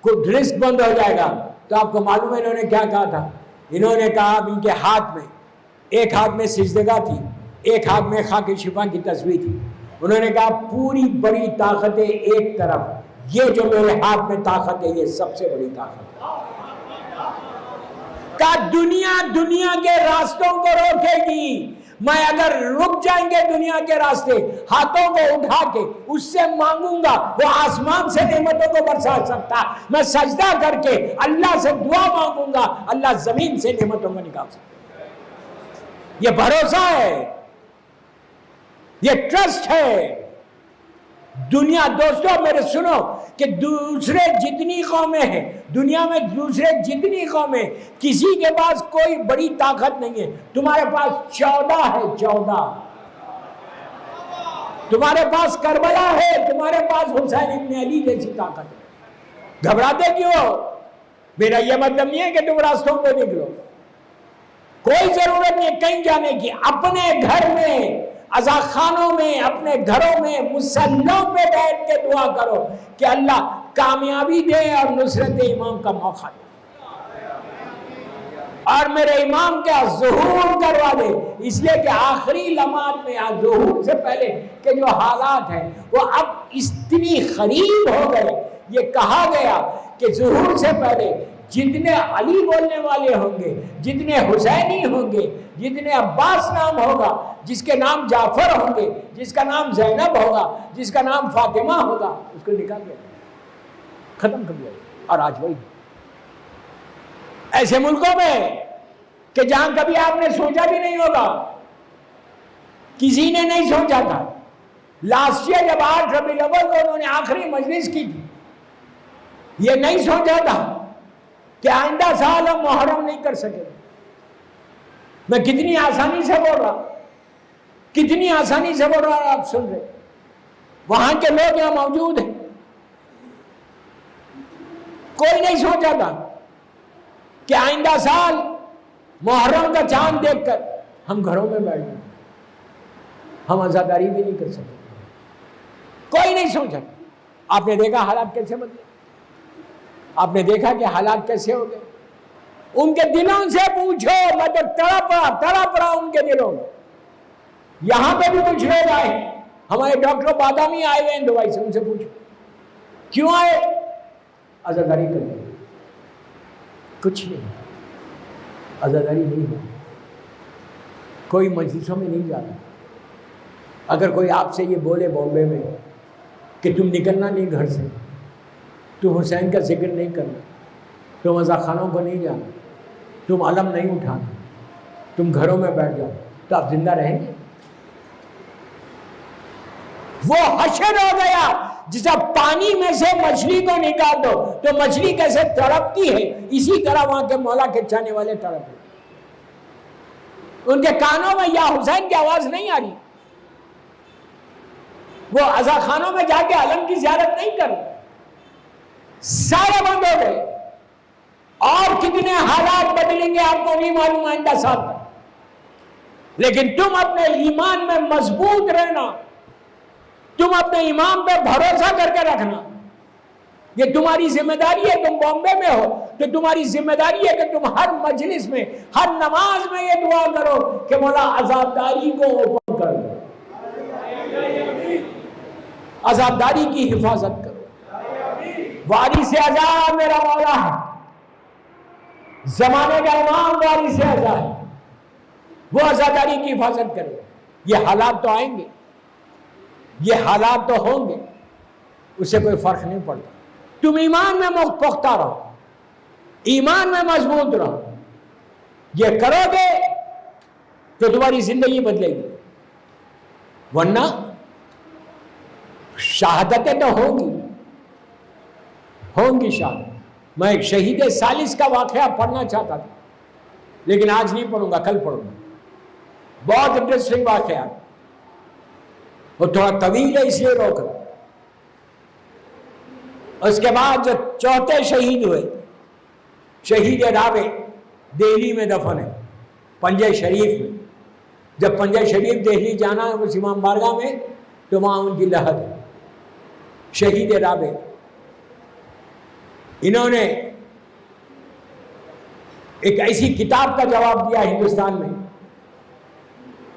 کوئی رزق بند ہو جائے گا۔ تو آپ کو معلوم ہے انہوں نے کیا کہا تھا؟ انہوں نے کہا ان کے ہاتھ میں، ایک ہاتھ میں سجدگاہ تھی ایک ہاتھ میں خاک شفا کی تصویر تھی. انہوں نے کہا پوری بڑی طاقتیں ایک طرف, یہ جو میرے ہاتھ میں طاقت ہے یہ سب سے بڑی طاقت ہے. کہا دنیا کے راستوں کو روکے گی. میں اگر رک جائیں گے دنیا کے راستے, ہاتھوں کو اٹھا کے اس سے مانگوں گا, وہ آسمان سے نعمتوں کو برسا سکتا. میں سجدہ کر کے اللہ سے دعا مانگوں گا, اللہ زمین سے نعمتوں کو نکال سکتا. یہ بھروسہ ہے, یہ ٹرسٹ ہے. دنیا دوستوں میرے سنو کہ دوسرے جتنی قومیں ہیں دنیا میں, دوسرے جتنی قومیں, کسی کے پاس کوئی بڑی طاقت نہیں ہے. تمہارے پاس 14 ہے, 14. تمہارے پاس کربلا ہے, تمہارے پاس حسین ابن علی جیسی طاقت ہے. گھبراتے کیوں؟ میرا یہ مطلب نہیں ہے کہ تم راستوں پہ نکلو, کوئی ضرورت نہیں کہیں جانے کی. اپنے گھر میں, عزاخانوں میں, اپنے گھروں میں مصلوں پہ بیٹھ کے دعا کرو کہ اللہ کامیابی دے اور نصرت امام کا موقع دے, اور میرے امام کا ظہور کروا دے. اس لیے کہ آخری لمحات میں, ظہور سے پہلے کہ جو حالات ہیں وہ اب اتنی قریب ہو گئے. یہ کہا گیا کہ ظہور سے پہلے جتنے علی بولنے والے ہوں گے, جتنے حسینی ہوں گے, جتنے عباس نام ہوگا, جس کے نام جعفر ہوں گے, جس کا نام زینب ہوگا, جس کا نام فاطمہ ہوگا, اس کو نکال دیا, ختم کر دیا. اور آج وہی ایسے ملکوں میں کہ جہاں کبھی آپ نے سوچا بھی نہیں ہوگا, کسی نے نہیں سوچا تھا. لاسٹ ایئر جب 8 ربیع الاول کو انہوں نے آخری مجلس کی تھی, یہ نہیں سوچا تھا کہ آئندہ سال ہم محرم نہیں کر سکے. میں کتنی آسانی سے بول رہا, کتنی آسانی سے بول رہا, آپ سن رہے. وہاں کے لوگ یہاں موجود ہیں. کوئی نہیں سوچا تھا کہ آئندہ سال محرم کا چاند دیکھ کر ہم گھروں میں بیٹھ جائیں, ہم عزاداری بھی نہیں کر سکتے. کوئی نہیں سوچا. آپ نے دیکھا حالات کیسے بدلے, آپ نے دیکھا کہ حالات کیسے ہو گئے. ان کے دلوں سے پوچھو, میں تو تڑپ رہا ان کے دلوں میں. یہاں پہ بھی کچھ لوگ آئے, ہمارے ڈاکٹر بادامی آئے ہوئے ہیں دبئی سے, ان سے پوچھو کیوں آئے. عزاداری کرنے, کچھ نہیں, عزاداری نہیں ہو. کوئی مجلسوں میں نہیں جاتا. اگر کوئی آپ سے یہ بولے بامبے میں کہ تم نکلنا نہیں گھر سے, تم حسین کا ذکر نہیں کرنا, تم عزاخانوں کو نہیں جانا, تم علم نہیں اٹھانا, تم گھروں میں بیٹھ جاؤ, تو آپ زندہ رہیں گے؟ وہ حشر ہو گیا جسے پانی میں سے مچھلی کو نکال دو تو مچھلی کیسے تڑپتی ہے, اسی طرح وہاں کے مولا کے چاہنے والے تڑپ رہے. ان کے کانوں میں یا حسین کی آواز نہیں آ رہی. وہ عزاخانوں میں جا کے علم کی زیارت نہیں کر رہے, سارے بند ہو گئے. اور کتنے حالات بدلیں گے آپ کو نہیں معلوم آئندہ سال تک. لیکن تم اپنے ایمان میں مضبوط رہنا, تم اپنے ایمان پہ بھروسہ کر کے رکھنا. یہ تمہاری ذمہ داری ہے. تم بامبے میں ہو تو تمہاری ذمہ داری ہے کہ تم ہر مجلس میں, ہر نماز میں یہ دعا کرو کہ مولا عذابداری کو اوپن کر دو, عذابداری کی حفاظت کرو. وارث اعظم میرا مولا ہے, زمانے کا امام وارث اعظم ہے, وہ عزاداری کی حفاظت کرے. یہ حالات تو آئیں گے, یہ حالات تو ہوں گے, اس سے کوئی فرق نہیں پڑتا. تم ایمان میں پختہ رہو, ایمان میں مضبوط رہو. یہ کرو گے تو تمہاری زندگی بدلے گی, ورنہ شہادتیں تو ہوں گی شہادت. میں ایک شہید ثالث کا واقعہ پڑھنا چاہتا تھا, لیکن آج نہیں پڑھوں گا, کل پڑھوں گا. بہت انٹرسٹنگ واقعہ, وہ تھوڑا طویل ہے اس لیے روک رہا. اس کے بعد جو چوتھے شہید ہوئے, شہید رابع, دہلی میں دفن ہے, پنجے شریف میں. جب پنجے شریف دہلی جانا ہے اس امام بارگاہ میں, تو وہاں ان کی لحد ہے. شہید رابع, انہوں نے ایک ایسی کتاب کا جواب دیا ہندوستان میں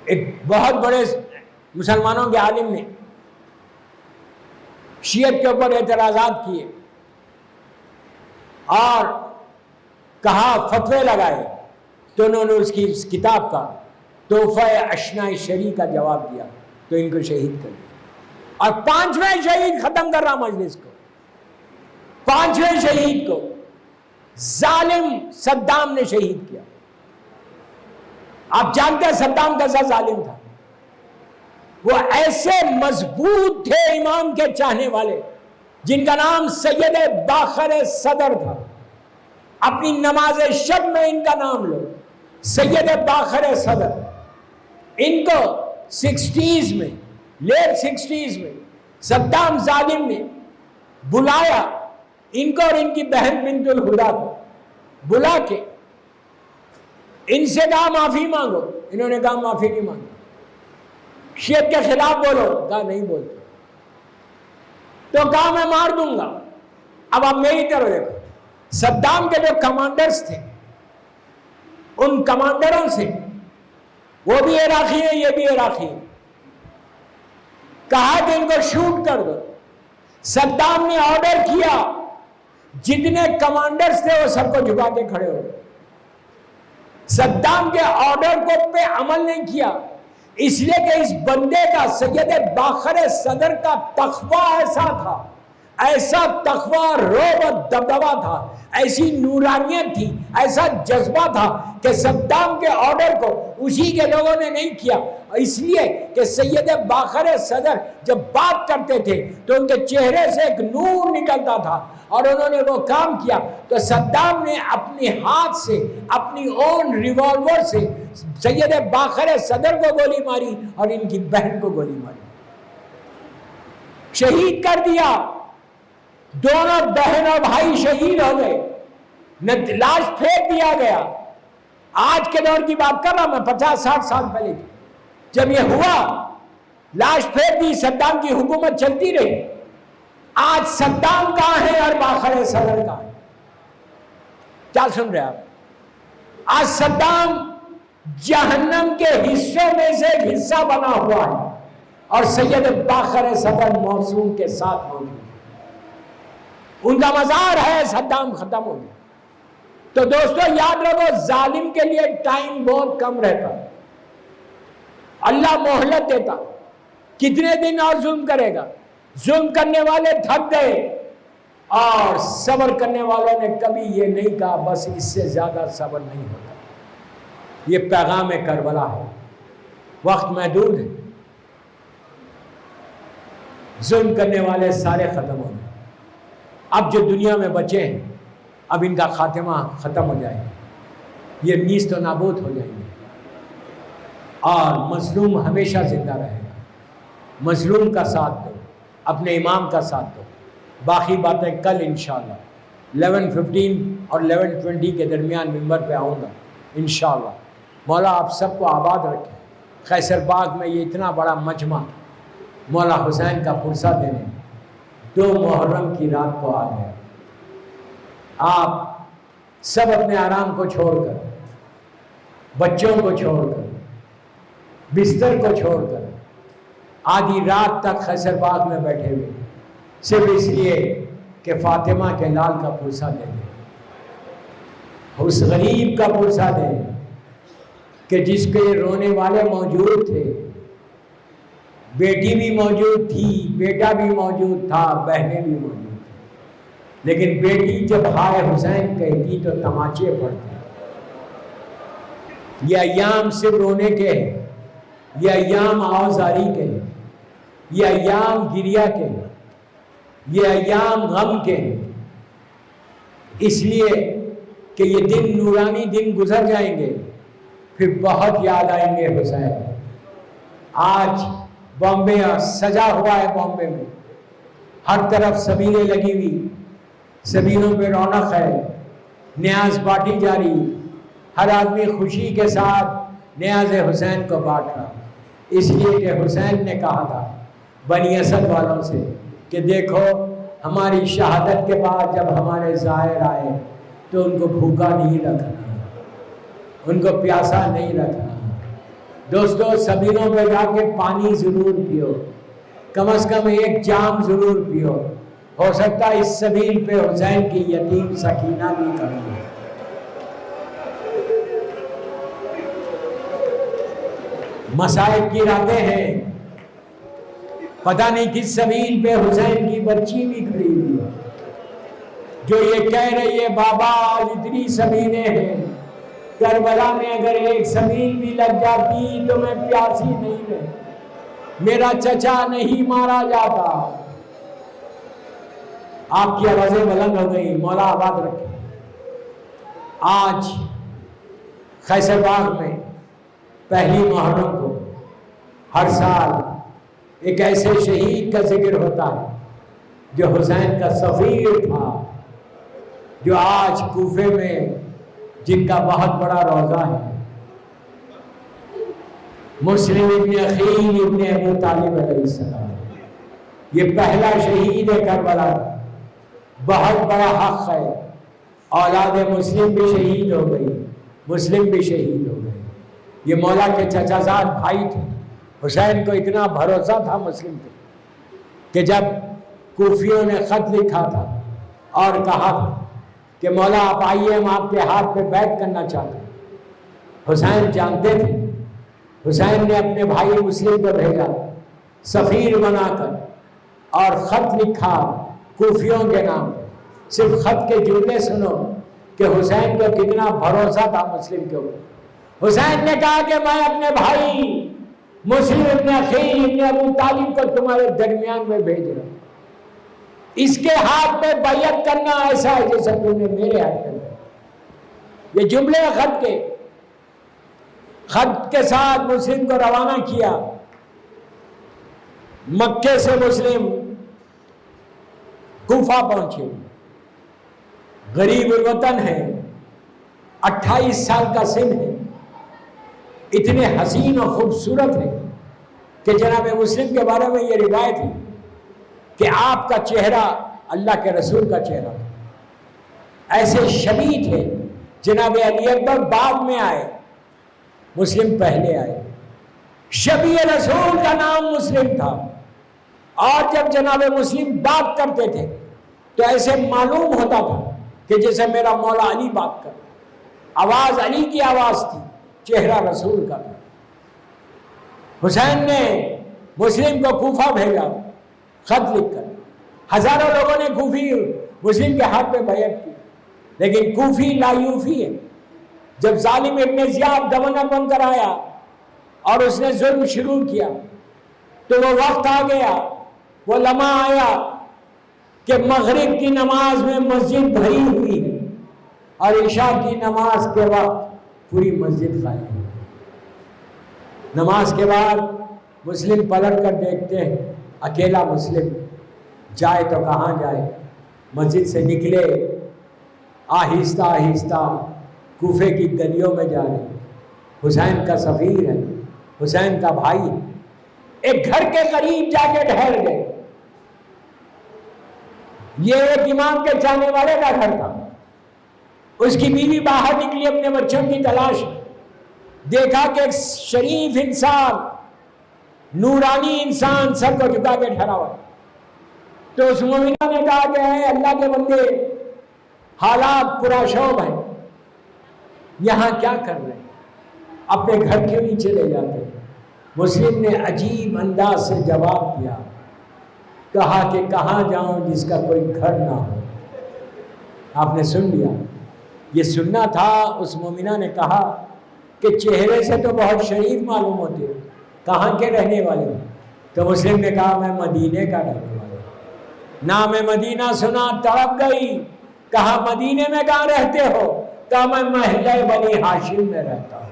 ایک بہت بڑے مسلمانوں کے عالم نے شیعت کے اوپر اعتراضات کیے اور کہا، فتوے لگائے، تو انہوں نے اس کی اس کتاب کا تحفہ اشناء شریع کا جواب دیا، تو ان کو شہید کر دیا۔ اور 5ویں شہید ختم کر رہا مجلس کو، 5ویں شہید کو ظالم صدام نے شہید کیا۔ آپ جانتے ہیں صدام کیسا ظالم تھا؟ وہ ایسے مضبوط تھے امام کے چاہنے والے، جن کا نام سید باقر صدر تھا۔ اپنی نماز شب میں ان کا نام لو، سید باقر صدر۔ ان کو 60s میں، لیٹ 60s میں صدام ظالم نے بلایا ان کو اور ان کی بہن بنت الہدا کو، بلا کے ان سے کہا معافی مانگو۔ انہوں نے کہا معافی نہیں مانگو۔ شیعت کے خلاف بولو، کہا نہیں بولتے۔ تو کہا میں مار دوں گا۔ اب آپ میری طرف دیکھو، صدام کے جو کمانڈرز تھے، ان کمانڈروں سے، وہ بھی عراقی ہیں یہ بھی عراقی ہیں، کہا کہ ان کو شوٹ کر دو۔ صدام نے آرڈر کیا، جتنے کمانڈرز تھے وہ سب کو جھکا کے کھڑے ہو گئے۔ صدام کے آرڈر کو پہ عمل نہیں کیا، اس لیے کہ اس بندے کا، سید باقر صدر کا تقوی ایسا تھا، ایسا تقوی، رعب و دبدبا تھا، ایسی نورانیت تھی، ایسا جذبہ تھا کہ صدام کے آرڈر کو اسی کے لوگوں نے نہیں کیا، اس لیے کہ سید باقر صدر جب بات کرتے تھے تو ان کے چہرے سے ایک نور نکلتا تھا، اور انہوں نے وہ کام کیا تو صدام نے اپنے ہاتھ سے، اپنی اون ریوالور سے سید باقر صدر کو گولی ماری اور ان کی بہن کو گولی ماری، شہید کر دیا۔ دونوں بہن اور بھائی شہید ہو گئے، لاش پھینک دیا گیا۔ آج کے دور کی بات کر رہا میں، 50-60 سال پہلے کی، جب یہ ہوا لاش پھینک دی، صدام کی حکومت چلتی رہی۔ آج صدام کہاں ہے اور باقر صدر کہاں ہے؟ کیا سن رہے آپ؟ آج صدام جہنم کے حصوں میں سے ایک حصہ بنا ہوا ہے اور سید باقر صدر معصوم کے ساتھ موجود ہے۔ ان کا مزار ہے، صدام ختم ہو گیا۔ تو دوستو یاد رکھو، ظالم کے لیے ٹائم بہت کم رہتا، اللہ مہلت دیتا، کتنے دن اور ظلم کرے گا؟ ظلم کرنے والے تھک گئے، اور صبر کرنے والوں نے کبھی یہ نہیں کہا بس اس سے زیادہ صبر نہیں ہوتا۔ یہ پیغام کربلا ہے، وقت محدود ہے، ظلم کرنے والے سارے ختم ہو گئے۔ اب جو دنیا میں بچے ہیں، اب ان کا خاتمہ ختم ہو جائے گا، یہ نیست و نابود ہو جائیں گے، اور مظلوم ہمیشہ زندہ رہے گا۔ مظلوم کا ساتھ دو، اپنے امام کا ساتھ دو۔ باقی باتیں کل انشاءاللہ 11:15 اور 11:20 کے درمیان ممبر پہ آؤں گا انشاءاللہ۔ مولا آپ سب کو آباد رکھے۔ قیصر باغ میں یہ اتنا بڑا مجمع مولا حسین کا پرسہ دینے 2 محرم کی رات کو آ گیا۔ آپ سب اپنے آرام کو چھوڑ کر، بچوں کو چھوڑ کر، بستر کو چھوڑ کر آدھی رات تک قیصر باغ میں بیٹھے ہوئے، صرف اس لیے کہ فاطمہ کے لال کا پرسہ دے دیں، اس غریب کا پرسہ دیں کہ جس کے رونے والے موجود تھے، بیٹی بھی موجود تھی، بیٹا بھی موجود تھا، بہنیں بھی موجود تھیں، لیکن بیٹی جب ہائے حسین کہتی تو تماچے پڑتے۔ یہ ایام صرف رونے کے ہیں، یہ ایام آوازاری کے ہیں، یہ ایام گریہ کے ہیں، یہ ایام غم کے ہیں، اس لیے کہ یہ دن نورانی دن گزر جائیں گے، پھر بہت یاد آئیں گے حسین۔ آج بامبے سجا ہوا ہے، بامبے میں ہر طرف سبیلیں لگی ہوئی، سبیلوں پہ رونق ہے، نیاز بانٹی جاری، ہر آدمی خوشی کے ساتھ نیاز حسین کو بانٹ رہا، اس لیے کہ حسین نے کہا تھا بنی اسد والوں سے کہ دیکھو ہماری شہادت کے بعد جب ہمارے ظاہر آئے تو ان کو بھوکا نہیں رکھنا، ان کو پیاسا نہیں رکھنا، دوستو سبیلوں پہ جا کے پانی ضرور پیو، کم از کم ایک جام ضرور پیو، ہو سکتا ہے اس سبیل پہ حسین کی یتیم سکینہ بھی کبھی۔ مصائب کی راتیں ہیں، پتہ نہیں کس سبیل پہ حسین کی بچی بھی کھڑی ہوئی ہے جو یہ کہہ رہی ہے بابا آج اتنی سبیلیں ہیں، کربلا میں اگر ایک سبیل بھی لگ جاتی تو میں پیاسی نہیں رہتی، میرا چچا نہیں مارا جاتا۔ آپ کی آوازیں بلند ہو گئی، مولا آباد رکھے۔ آج خیسر باغ میں پہلی محرم کو ہر سال ایک ایسے شہید کا ذکر ہوتا ہے جو حسین کا سفیر تھا، جو آج کوفے میں جن کا بہت بڑا روضہ ہے، مسلم ابن عقیل ابن ابو طالب علیہ السلام، یہ پہلا شہید ہے کربلا، بہت بڑا حق ہے۔ اولاد مسلم بھی شہید ہو گئی، مسلم بھی شہید ہو گئے۔ یہ مولا کے چچا زاد بھائی تھے۔ حسین کو اتنا بھروسہ تھا مسلم پہ کہ جب کوفیوں نے خط لکھا تھا اور کہا کہ مولا آپ آئیے، ہم آپ کے ہاتھ پہ بیعت کرنا چاہتے ہیں، حسین جانتے تھے۔ حسین نے اپنے بھائی مسلم کو بھیجا سفیر بنا کر اور خط لکھا کوفیوں کے نام پہ۔ صرف خط کے جملے سنو کہ حسین کو کتنا بھروسہ تھا مسلم کے اوپر۔ حسین نے کہا کہ میں اپنے بھائی مسلم ابن عقیل ابن ابو طالب کو تمہارے درمیان میں بھیج رہا ہوں، اس کے ہاتھ پہ بیعت کرنا ایسا ہے جیسے تم نے میرے ہاتھ پہ۔ یہ جملے خط کے ساتھ مسلم کو روانہ کیا۔ مکے سے مسلم کوفہ پہنچے، غریب الوطن ہے، 28 سال کا سن ہے، اتنے حسین و خوبصورت ہے کہ جناب مسلم کے بارے میں یہ روایت ہے کہ آپ کا چہرہ اللہ کے رسول کا چہرہ تھا، ایسے شبیہ تھے۔ جناب علی اکبر بعد میں آئے، مسلم پہلے آئے۔ شبیہ رسول کا نام مسلم تھا، اور جب جناب مسلم بات کرتے تھے تو ایسے معلوم ہوتا تھا کہ جیسے میرا مولا علی بات کر، آواز علی کی آواز تھی، چہرہ رسول کا تھا۔ حسین نے مسلم کو کوفہ بھیجا خط لکھ کر، ہزاروں لوگوں نے کوفی مسلم کے ہاتھ پہ بیعت کی، لیکن کوفی لایوفی ہے۔ جب ظالم ابن زیاد گورنر بن کر آیا اور اس نے ظلم شروع کیا تو وہ وقت آ گیا، وہ لمحہ آیا کہ مغرب کی نماز میں مسجد بھری ہوئی ہے اور عشاء کی نماز کے وقت پوری مسجد خالی ہے۔ نماز کے بعد مسلم پلٹ کر دیکھتے ہیں، اکیلا مسلم، جائے تو کہاں جائے، مسجد سے نکلے، آہستہ آہستہ کوفے کی گلیوں میں جا رہے۔ حسین کا سفیر ہے، حسین کا بھائی ہے، ایک گھر کے قریب جا کے ٹھہر گئے۔ یہ ایک امام کے چاہنے والے کا گھر تھا۔ اس کی بیوی باہر نکلی اپنے بچوں کی تلاش میں، دیکھا کہ ایک شریف انسان، نورانی انسان سر کو جھکا کے ٹھہرا ہوا۔ تو اس مومنہ نے کہا کہ اے اللہ کے بندے، حالات پراشوب ہیں، یہاں کیا کر رہے ہیں، اپنے گھر کیوں نہیں چلے جاتے؟ مسلم نے عجیب انداز سے جواب دیا، کہا کہ کہاں جاؤں جس کا کوئی گھر نہ ہو۔ آپ نے سن لیا، یہ سننا تھا۔ اس مومنہ نے کہا کہ چہرے سے تو بہت شریف معلوم ہوتے ہو، کہاں کے رہنے والے ہو؟ تو مسلم نے کہا میں مدینے کا رہنے والا ہوں۔ نام مدینہ سنا تڑپ گئی، کہا مدینے میں کہاں رہتے ہو؟ کہا میں محلہ بنی ہاشم میں رہتا ہوں۔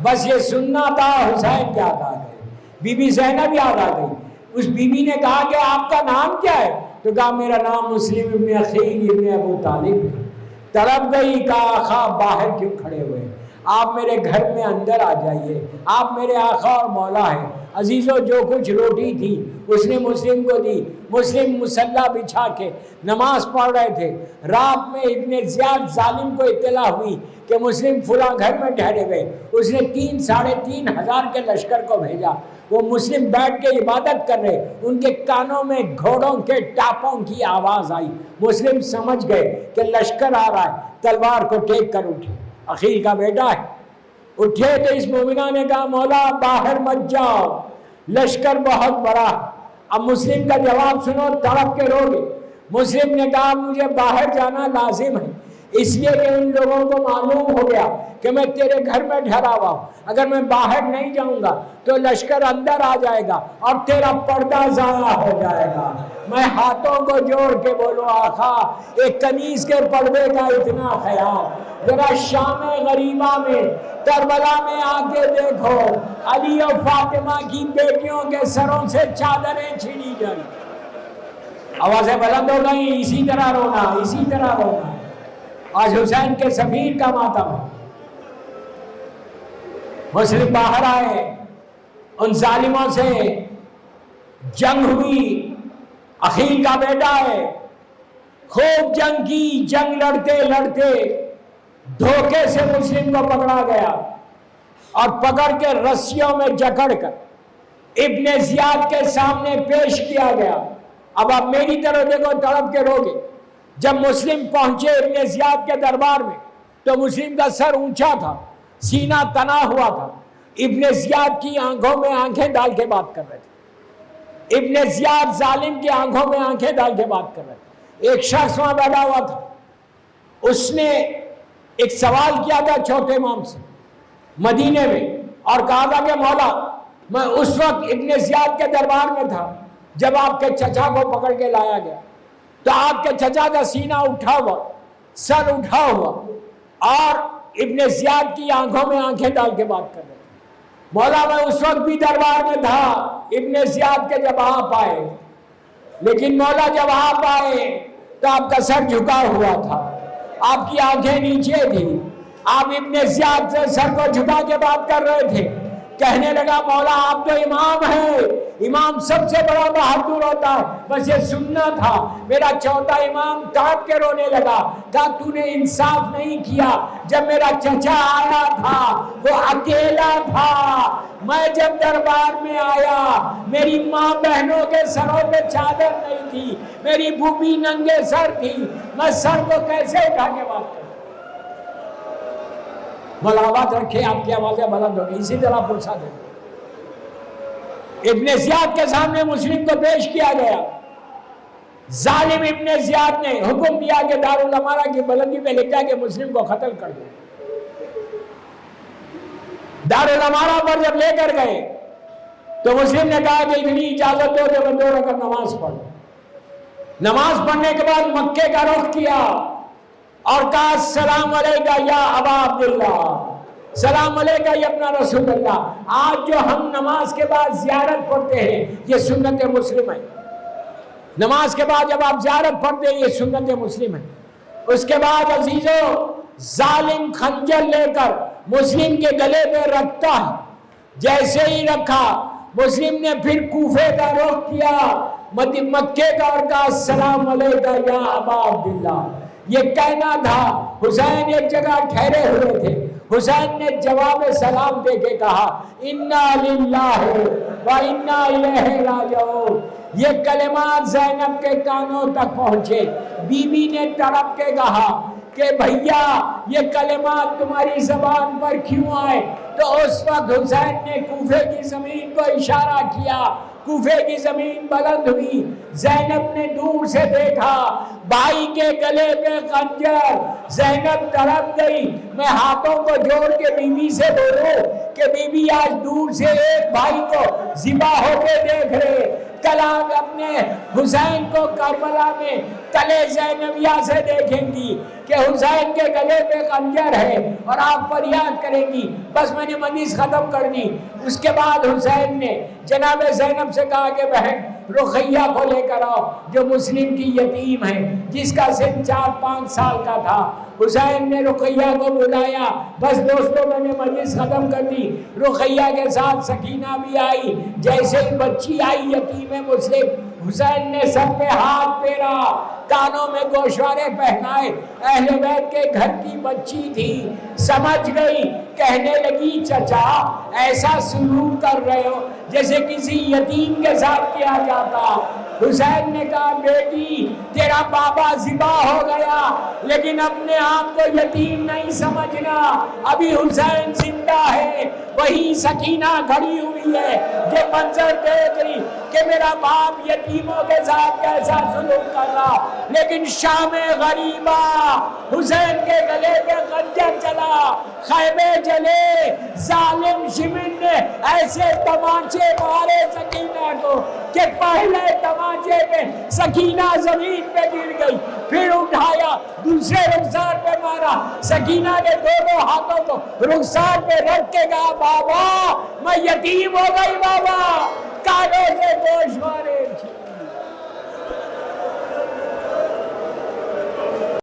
بس یہ سننا تھا، حسین یاد آ گئے، بی بی زینب یاد آ گئی۔ اس بی بی نے کہا کہ آپ کا نام کیا ہے؟ تو کہا میرا نام مسلم ابن عقیل ابن ابو طالب ہے۔ تڑپ گئی، کہا آقا باہر کیوں کھڑے ہوئے؟ آپ میرے گھر میں اندر آ جائیے، آپ میرے آقا اور مولا ہیں۔ عزیزوں جو کچھ روٹی تھی اس نے مسلم کو دی. مسلم مسلح بچھا کے نماز پڑھ رہے تھے. رات میں ابن زیاد ظالم کو اطلاع ہوئی کہ مسلم فلاں گھر میں ٹھہرے ہوئے. اس نے 3,500 کے لشکر کو بھیجا. وہ مسلم بیٹھ کے عبادت کر رہے, ان کے کانوں میں گھوڑوں کے ٹاپوں کی آواز آئی. مسلم سمجھ گئے کہ لشکر آ رہا ہے, تلوار کو ٹیک کر اٹھے. عقیل کا بیٹا ہے. اٹھے تو اس مومنہ نے کہا مولا باہر مت جاؤ, لشکر بہت بڑا. اب مسلم کا جواب سنو, تڑپ کے رو گے. مسلم نے کہا مجھے باہر جانا لازم ہے, اس لیے کہ ان لوگوں کو معلوم ہو گیا کہ میں تیرے گھر میں ٹھہرا ہوا ہوں. اگر میں باہر نہیں جاؤں گا تو لشکر اندر آ جائے گا اور تیرا پردہ ضائع ہو جائے گا. میں ہاتھوں کو جوڑ کے بولو آقا, ایک کنیز کے پردے کا اتنا خیال. ذرا شام غریبہ میں کربلا میں آ کے دیکھو, علی اور فاطمہ کی بیٹیوں کے سروں سے چادریں چھینی جائیں. آوازیں بلند ہو گئی, اسی طرح رونا, اسی طرح رونا. آج حسین کے سفیر کا ماتم ہے. مسلم باہر آئے, ان ظالموں سے جنگ ہوئی. عقیل کا بیٹا ہے, خوب جنگ کی. جنگ لڑتے لڑتے دھوکے سے مسلم کو پکڑا گیا اور پکڑ کے رسیوں میں جکڑ کر ابن زیاد کے سامنے پیش کیا گیا. اب آپ میری طرف دیکھو, تڑپ کے روگے. جب مسلم پہنچے ابن زیاد کے دربار میں تو مسلم کا سر اونچا تھا, سینہ تنا ہوا تھا. ابن زیاد کی آنکھوں میں آنکھیں ڈال کے بات کر رہے تھے. ابن زیاد ظالم کی آنکھوں میں آنکھیں ڈال کے بات کر رہے تھے. ایک شخص وہاں بیٹھا ہوا تھا, اس نے ایک سوال کیا تھا چوتھے امام سے مدینے میں, اور کہا تھا کہ مولا میں اس وقت ابن زیاد کے دربار میں تھا جب آپ کے چچا کو پکڑ کے لایا گیا, تو آپ کے چچا کا سینہ اٹھا ہوا, سر اٹھا ہوا, اور ابن زیاد کی آنکھوں میں آنکھیں ڈال کے بات کر رہے تھے. مولا میں اس وقت بھی دربار میں تھا ابن زیاد کے جب آپ آئے, لیکن مولا جب آپ آئے تو آپ کا سر جھکا ہوا تھا, آپ کی آنکھیں نیچے تھی, آپ ابن زیاد سے سر کو جھکا کے بات کر رہے تھے. کہنے لگا مولا آپ تو امام ہیں, امام سب سے بڑا بہادر ہوتا ہے, بس یہ سننا تھا. میرا چوتھا امام تڑپ کے رونے لگا, کہا تو نے انصاف نہیں کیا. جب میرا چچا آیا تھا وہ اکیلا تھا, میں جب دربار میں آیا میری ماں بہنوں کے سروں پہ چادر نہیں تھی, میری بھوبی ننگے سر تھی, میں سر کو کیسے اٹھا کے بات کروں. ملاوات رکھے, آپ کی آوازیں بلند ہوگی. اسی طرح پرسا دیں. ابن زیاد کے سامنے مسلم کو پیش کیا گیا. ظالم ابن زیاد نے حکم دیا کہ دارالامارہ کی بلندی پہ لے جا کے مسلم کو قتل کر دو. دارالامارہ پر جب لے کر گئے تو مسلم نے کہا کہ اتنی اجازت دو کہ میں 2 رکعت نماز پڑھ. نماز پڑھنے کے بعد مکے کا رخ کیا اور کہا السلام علیکہ یا ابا عبداللہ, سلام علیکہ یا ابن رسول اللہ. آج جو ہم نماز کے بعد زیارت پڑھتے ہیں یہ سنت مسلم ہے. نماز کے بعد جب آپ زیارت پڑھتے ہیں یہ سنت مسلم ہے. اس کے بعد عزیزو ظالم خنجر لے کر مسلم کے گلے پہ رکھتا ہے. جیسے ہی رکھا مسلم نے پھر کوفے کا رخ کیا, مکے کا, اور کہا السلام علیکہ یا ابا عبداللہ. یہ کہنا تھا. حسین ایک جگہ ٹھہرے ہوئے تھے, حسین نے جواب سلام دے کے کہا انا للہ و انا الیہ راجعون. یہ کلمات زینب کے کانوں تک پہنچے. بی بی نے تڑپ کے کہا کہ بھیا یہ کلمات تمہاری زبان پر کیوں آئے؟ تو اس وقت حسین نے کوفے کی زمین کو اشارہ کیا. کوفے کی زمین بلند ہوئی. زینب نے دور سے دیکھا بھائی کے گلے پہ خنجر. زینب تڑپ گئی. میں ہاتھوں کو جوڑ کے بی بی سے بولوں کہ بی بی آج دور سے ایک بھائی کو ذبح ہو کے دیکھ رہے, کل آپ اپنے حسین کو کربلا میں تلے زینبیہ سے دیکھیں گی کہ حسین کے گلے پہ خنجر ہے, اور آپ فریاد کریں گی بس میں نے مجلس ختم کر دی. اس کے بعد حسین نے جناب زینب سے کہا کہ بہن رقیہ کو لے کر آؤ جو مسلم کی یتیم ہے، جس کا سن 4-5 سال کا تھا۔ حسین نے رقیہ کو بلایا، بس دوستوں میں نے مجلس ختم کر دی، رقیہ کے ساتھ سکینہ بھی آئی۔ جیسے ہی بچی آئی یتیم مسلم، حسین نے سر پہ ہاتھ پھیرا، کانوں میں گوشوارے پہنائے۔ اہل بیت کے گھر کی بچی تھی، سمجھ گئی، کہنے لگی چچا ایسا سلوک کر رہے ہو جیسے کسی یتیم کے ساتھ کیا جاتا۔ حسین نے کہا بیٹی تیرا بابا ذبح ہو گیا لیکن اپنے آپ کو یتیم نہیں سمجھنا، ابھی حسین زندہ ہے۔ وہی سکینہ کھڑی ہوئی ہے جو منظر دیکھ رہی کہ میرا باپ یتیموں کے ساتھ کیسا سلوک کر رہا، لیکن شام غریبہ حسین کے گلے پہ خنجر چلا، خیمے جلے، ظالم شمن نے ایسے تمانچے مارے سکینہ کو کہ پہلے تمانچے پہ سکینہ زمین پہ گر گئی، پھر اٹھایا دوسرے رخسار پہ مارا۔ سکینہ نے دونوں ہاتھوں کو رخسار پہ رکھ کے کہا بابا میں یتیم ہو گئی، بابا کانوں سے گوشوارے